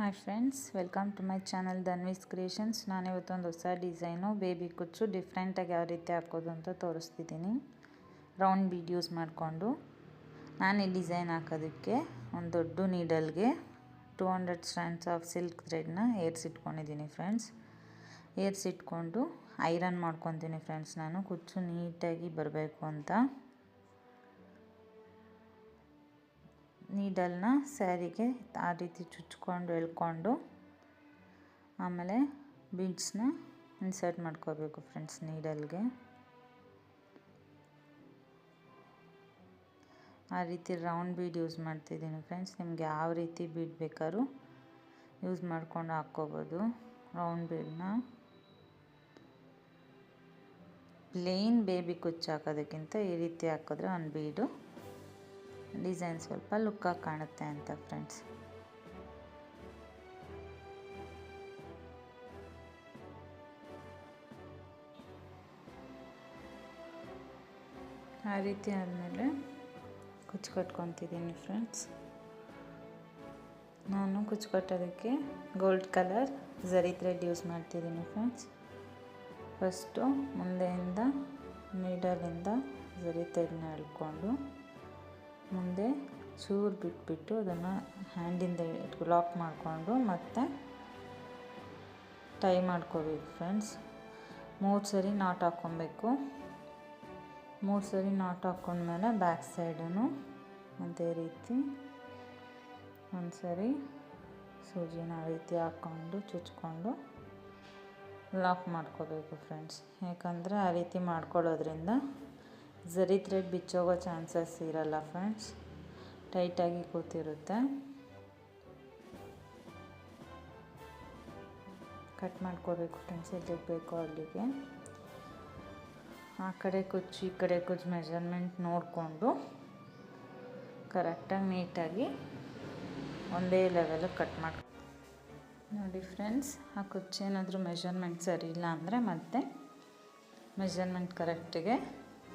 Hi friends, welcome to my channel Dhanvi's creations. ನಾನಿವತ್ತೊಂದು ಹೊಸ design baby ಕುಚ್ಚು ಡಿಫ್ರೆಂಟಾಗಿ ಯಾವ ರೀತಿ ಹಾಕೋದು ಅಂತ ತೋರಿಸ್ತಿದ್ದೀನಿ. ರೌಂಡ್ ಬೀಡ್ ಯೂಸ್ ಮಾಡಿಕೊಂಡು ನಾನು ಈ ಡಿಸೈನ್ ಹಾಕೋದಕ್ಕೆ ಒಂದು ದೊಡ್ಡ ನೀಡಲ್ಗೆ 200 ಸ್ಟ್ಯಾಂಡ್ಸ್ ಆಫ್ ಸಿಲ್ಕ್ ಥ್ರೆಡ್ನ ಏರ್ಸಿಟ್ಕೊಂಡಿದ್ದೀನಿ ಫ್ರೆಂಡ್ಸ್. ಏರ್ಸಿಟ್ಕೊಂಡು ಐರನ್ ಮಾಡ್ಕೊತೀನಿ ಫ್ರೆಂಡ್ಸ್. ನಾನು ಕುಚ್ಚು ನೀಟಾಗಿ ಬರಬೇಕು ಅಂತ ನೀಡಲ್ನ ಸ್ಯಾರಿಗೆ ಆ ರೀತಿ ಚುಚ್ಕೊಂಡು ಎಳ್ಕೊಂಡು ಆಮೇಲೆ ಬೀಡ್ಸ್ನ ಇನ್ಸರ್ಟ್ ಮಾಡ್ಕೋಬೇಕು ಫ್ರೆಂಡ್ಸ್ ನೀಡಲ್ಗೆ. ಆ ರೀತಿ ರೌಂಡ್ ಬೀಡ್ ಯೂಸ್ ಮಾಡ್ತಿದ್ದೀನಿ ಫ್ರೆಂಡ್ಸ್. ನಿಮ್ಗೆ ಯಾವ ರೀತಿ ಬೀಡ್ ಬೇಕಾದ್ರೂ ಯೂಸ್ ಮಾಡ್ಕೊಂಡು ಹಾಕ್ಕೋಬೋದು. ರೌಂಡ್ ಬೀಡನ್ನ ಪ್ಲೇನ್ ಬೇಬಿ ಕುಚ್ಚು ಹಾಕೋದಕ್ಕಿಂತ ಈ ರೀತಿ ಹಾಕಿದ್ರೆ ಒಂದು ಬೀಡು ಡಿಸೈನ್ ಸ್ವಲ್ಪ ಲುಕ್ಕಾಗಿ ಕಾಣುತ್ತೆ ಅಂತ ಫ್ರೆಂಡ್ಸ್. ಆ ರೀತಿ ಆದಮೇಲೆ ಕುಚ್ಚು ಕಟ್ಕೊತಿದ್ದೀನಿ ಫ್ರೆಂಡ್ಸ್. ನಾನು ಕುಚ್ಚು ಕಟ್ಟೋದಕ್ಕೆ ಗೋಲ್ಡ್ ಕಲರ್ ಝರಿ ಥ್ರೆಡ್ ಯೂಸ್ ಮಾಡ್ತಿದ್ದೀನಿ ಫ್ರೆಂಡ್ಸ್. ಫಸ್ಟು ಮುಂದೆಯಿಂದ ನೀಡಲಿಂದ ಝರಿ ಥ್ರೆಡ್ನ ಎಳ್ಕೊಂಡು ಮುಂದೆ ಚೂರು ಬಿಟ್ಬಿಟ್ಟು ಅದನ್ನು ಹ್ಯಾಂಡಿಂದ ಲಾಕ್ ಮಾಡಿಕೊಂಡು ಮತ್ತೆ ಟೈ ಮಾಡ್ಕೋಬೇಕು ಫ್ರೆಂಡ್ಸ್. 3 ಸರಿ ನಾಟ್ ಹಾಕ್ಕೊಬೇಕು. 3 ಸರಿ ನಾಟ್ ಹಾಕ್ಕೊಂಡ್ಮೇಲೆ ಬ್ಯಾಕ್ ಸೈಡೂ ಅದೇ ರೀತಿ ಒಂದು ಸರಿ ಸೂಜಿನ ಆ ರೀತಿ ಹಾಕ್ಕೊಂಡು ಚುಚ್ಕೊಂಡು ಲಾಕ್ ಮಾಡ್ಕೋಬೇಕು ಫ್ರೆಂಡ್ಸ್. ಯಾಕಂದರೆ ಆ ರೀತಿ ಮಾಡ್ಕೊಳ್ಳೋದ್ರಿಂದ ಝರಿ ಥ್ರೆಡ್ ಬಿಚ್ಚೋಗೋ ಚಾನ್ಸಸ್ ಇರಲ್ಲ ಫ್ರೆಂಡ್ಸ್. ಟೈಟಾಗಿ ಕೂತಿರುತ್ತೆ. ಕಟ್ ಮಾಡ್ಕೋಬೇಕು ಫ್ರೆಂಡ್ಸ್ ಎಲ್ಲಿಗೆ ಬೇಕೋ ಅಲ್ಲಿಗೆ. ಆ ಕಡೆ ಕುಚ್ಚು ಈ ಕಡೆ ಕುಚ್ಚು ಮೆಜರ್ಮೆಂಟ್ ನೋಡಿಕೊಂಡು ಕರೆಕ್ಟಾಗಿ ನೀಟಾಗಿ ಒಂದೇ ಲೆವೆಲಿಗೆ ಕಟ್ ಮಾಡಿ ನೋಡಿ ಫ್ರೆಂಡ್ಸ್. ಆ ಕುಚ್ಚು ಏನಾದರೂ ಮೆಜರ್ಮೆಂಟ್ ಸರಿ ಇಲ್ಲ ಅಂದರೆ ಮತ್ತೆ ಮೆಜರ್ಮೆಂಟ್ ಕರೆಕ್ಟಿಗೆ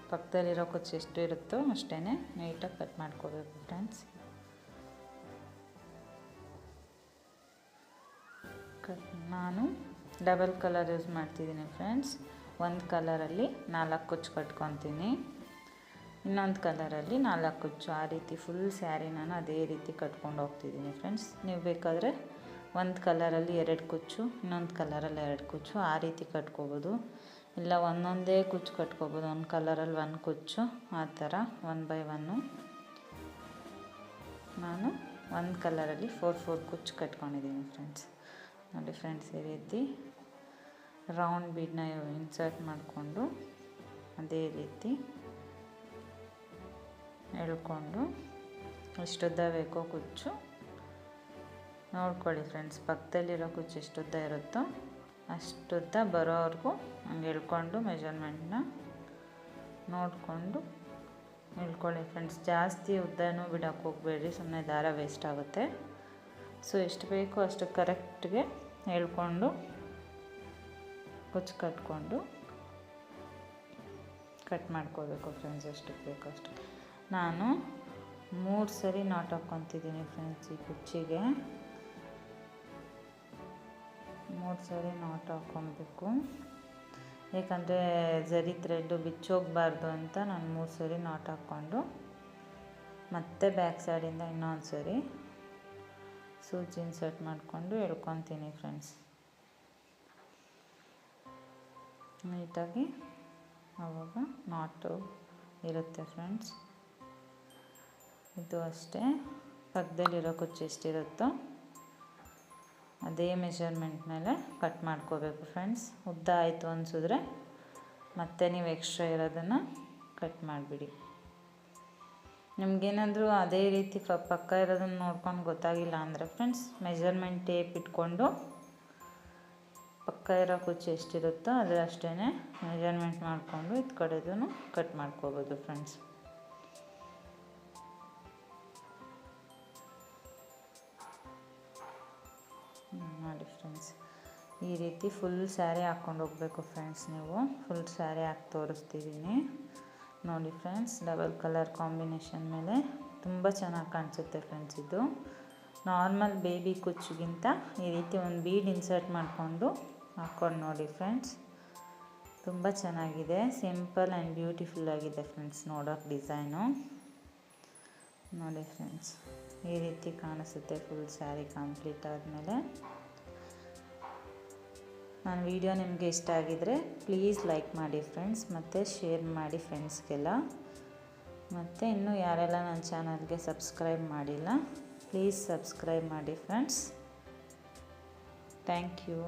ಪಕ್ಕದಲ್ಲಿರೋ ಕುಚ್ಚು ಎಷ್ಟು ಇರುತ್ತೋ ಅಷ್ಟೇ ನೀಟಾಗಿ ಕಟ್ ಮಾಡ್ಕೋಬೇಕು ಫ್ರೆಂಡ್ಸ್. ನಾನು ಡಬಲ್ ಕಲರ್ ಯೂಸ್ ಮಾಡ್ತಿದ್ದೀನಿ ಫ್ರೆಂಡ್ಸ್. ಒಂದು ಕಲರಲ್ಲಿ 4 ಕುಚ್ಚು ಕಟ್ಕೊತೀನಿ, ಇನ್ನೊಂದು ಕಲರಲ್ಲಿ 4 ಕುಚ್ಚು. ಆ ರೀತಿ ಫುಲ್ ಸ್ಯಾರಿ ನಾನು ಅದೇ ರೀತಿ ಕಟ್ಕೊಂಡು ಹೋಗ್ತಿದ್ದೀನಿ ಫ್ರೆಂಡ್ಸ್. ನೀವು ಬೇಕಾದರೆ ಒಂದು ಕಲರಲ್ಲಿ 2 ಕುಚ್ಚು, ಇನ್ನೊಂದು ಕಲರಲ್ಲಿ 2 ಕುಚ್ಚು ಆ ರೀತಿ ಕಟ್ಕೋಬೋದು. ಇಲ್ಲ ಒಂದೊಂದೇ ಕುಚ್ಚು ಕಟ್ಕೋಬೋದು. ಒಂದು ಕಲರಲ್ಲಿ 1 ಕುಚ್ಚು ಆ ಥರ 1 by 1. ನಾನು ಒಂದು ಕಲರಲ್ಲಿ 4 ಕುಚ್ಚು ಕಟ್ಕೊಂಡಿದ್ದೀನಿ ಫ್ರೆಂಡ್ಸ್. ನೋಡಿ ಫ್ರೆಂಡ್ಸ್, ಈ ರೀತಿ ರೌಂಡ್ ಬೀಡನ್ನ ಇನ್ಸರ್ಟ್ ಮಾಡಿಕೊಂಡು ಅದೇ ರೀತಿ ಎಳ್ಕೊಂಡು ಎಷ್ಟುದ್ದ ಬೇಕೋ ಕುಚ್ಚು ನೋಡ್ಕೊಳ್ಳಿ ಫ್ರೆಂಡ್ಸ್. ಪಕ್ಕದಲ್ಲಿರೋ ಕುಚ್ಚು ಎಷ್ಟುದ್ದ ಇರುತ್ತೋ ಅಷ್ಟುದ್ದ ಬರೋವರೆಗೂ ಹಂಗೆ ಎಳ್ಕೊಂಡು ಮೆಜರ್ಮೆಂಟ್ನ ನೋಡಿಕೊಂಡು ಎಳ್ಕೊಳ್ಳಿ ಫ್ರೆಂಡ್ಸ್. ಜಾಸ್ತಿ ಉದ್ದನೂ ಬಿಡೋಕ್ಕೆ ಹೋಗಬೇಡ್ರಿ, ಸುಮ್ಮನೆ ದಾರ ವೇಸ್ಟ್ ಆಗುತ್ತೆ. ಸೊ ಎಷ್ಟು ಬೇಕೋ ಅಷ್ಟು ಕರೆಕ್ಟ್ಗೆ ಎಳ್ಕೊಂಡು ಕುಚ್ಚು ಕಟ್ಕೊಂಡು ಕಟ್ ಮಾಡ್ಕೋಬೇಕು ಫ್ರೆಂಡ್ಸ್. ಎಷ್ಟಕ್ಕೆ ಬೇಕೋ ಅಷ್ಟು. ನಾನು 3 ಸರಿ ನಾಟ್ ಹಾಕ್ಕೊತಿದ್ದೀನಿ ಫ್ರೆಂಡ್ಸ್. ಈ ಕುಚ್ಚಿಗೆ 3 ಸರಿ ನಾಟ್ ಹಾಕ್ಕೊಬೇಕು. ಏಕೆಂದರೆ ಝರಿ ಥ್ರೆಡ್ಡು ಬಿಚ್ಚೋಗಬಾರ್ದು ಅಂತ ನಾನು 3 ಸರಿ ನಾಟ್ ಹಾಕ್ಕೊಂಡು ಮತ್ತೆ ಬ್ಯಾಕ್ ಸೈಡಿಂದ ಇನ್ನೊಂದು ಸರಿ ಸೂಜಿ ಇನ್ಸರ್ಟ್ ಮಾಡಿಕೊಂಡು ಎಳ್ಕೊತೀನಿ ಫ್ರೆಂಡ್ಸ್. ನೀಟಾಗಿ ಆವಾಗ ನಾಟು ಇರುತ್ತೆ ಫ್ರೆಂಡ್ಸ್. ಇದು ಅಷ್ಟೇ, ಪಕ್ಕದಲ್ಲಿರೋ ಕುಚ್ಚು ಎಷ್ಟಿರುತ್ತೋ ಅದೇ ಮೆಜರ್ಮೆಂಟ್ ಮೇಲೆ ಕಟ್ ಮಾಡ್ಕೋಬೇಕು ಫ್ರೆಂಡ್ಸ್. ಉದ್ದ ಆಯಿತು ಅನಿಸಿದ್ರೆ ಮತ್ತೆ ನೀವು ಎಕ್ಸ್ಟ್ರಾ ಇರೋದನ್ನು ಕಟ್ ಮಾಡಿಬಿಡಿ. ನಿಮಗೇನಾದರೂ ಅದೇ ರೀತಿ ಪಕ್ಕ ಇರೋದನ್ನು ನೋಡ್ಕೊಂಡು ಗೊತ್ತಾಗಿಲ್ಲ ಅಂದರೆ ಫ್ರೆಂಡ್ಸ್ ಮೆಜರ್ಮೆಂಟ್ ಟೇಪ್ ಇಟ್ಕೊಂಡು ಪಕ್ಕ ಇರೋ ಕುಚ್ಚು ಎಷ್ಟಿರುತ್ತೋ ಅದ್ರ ಅಷ್ಟೇ ಮೆಜರ್ಮೆಂಟ್ ಮಾಡಿಕೊಂಡು ಇದು ಕಡೆದೂ ಕಟ್ ಮಾಡ್ಕೋಬೋದು ಫ್ರೆಂಡ್ಸ್. ನೋಡಿ ಫ್ರೆಂಡ್ಸ್, ಈ ರೀತಿ ಫುಲ್ ಸ್ಯಾರಿ ಹಾಕ್ಕೊಂಡು ಹೋಗಬೇಕು ಫ್ರೆಂಡ್ಸ್. ನೀವು ಫುಲ್ ಸ್ಯಾರಿ ಹಾಕಿ ತೋರಿಸ್ತಿದ್ದೀನಿ ನೋಡಿ ಫ್ರೆಂಡ್ಸ್. ಡಬಲ್ ಕಲರ್ ಕಾಂಬಿನೇಷನ್ ಮೇಲೆ ತುಂಬ ಚೆನ್ನಾಗಿ ಕಾಣಿಸುತ್ತೆ ಫ್ರೆಂಡ್ಸ್. ಇದು ನಾರ್ಮಲ್ ಬೇಬಿ ಕುಚ್ಚಿಗಿಂತ ಈ ರೀತಿ ಒಂದು ಬೀಡ್ ಇನ್ಸರ್ಟ್ ಮಾಡಿಕೊಂಡು ಹಾಕ್ಕೊಂಡು ನೋಡಿ ಫ್ರೆಂಡ್ಸ್. ತುಂಬ ಚೆನ್ನಾಗಿದೆ, ಸಿಂಪಲ್ ಆ್ಯಂಡ್ ಬ್ಯೂಟಿಫುಲ್ ಆಗಿದೆ ಫ್ರೆಂಡ್ಸ್. ನೋಡೋಕೆ ಡಿಸೈನು ನೋಡಿ ಫ್ರೆಂಡ್ಸ್, ಈ ರೀತಿ ಕಾಣಿಸುತ್ತೆ ಫುಲ್ ಸ್ಯಾರಿ ಕಂಪ್ಲೀಟ್ ಆದಮೇಲೆ. ನನ್ನ ವಿಡಿಯೋ ನಿಮಗೆ ಇಷ್ಟ ಆಗಿದರೆ ಪ್ಲೀಸ್ ಲೈಕ್ ಮಾಡಿ ಫ್ರೆಂಡ್ಸ್, ಮತ್ತು ಶೇರ್ ಮಾಡಿ ಫ್ರೆಂಡ್ಸ್ಗೆಲ್ಲ. ಮತ್ತು ಇನ್ನೂ ಯಾರೆಲ್ಲ ನನ್ನ ಚಾನಲ್ಗೆ ಸಬ್ಸ್ಕ್ರೈಬ್ ಮಾಡಿಲ್ಲ ಪ್ಲೀಸ್ ಸಬ್ಸ್ಕ್ರೈಬ್ ಮಾಡಿ ಫ್ರೆಂಡ್ಸ್. Thank you.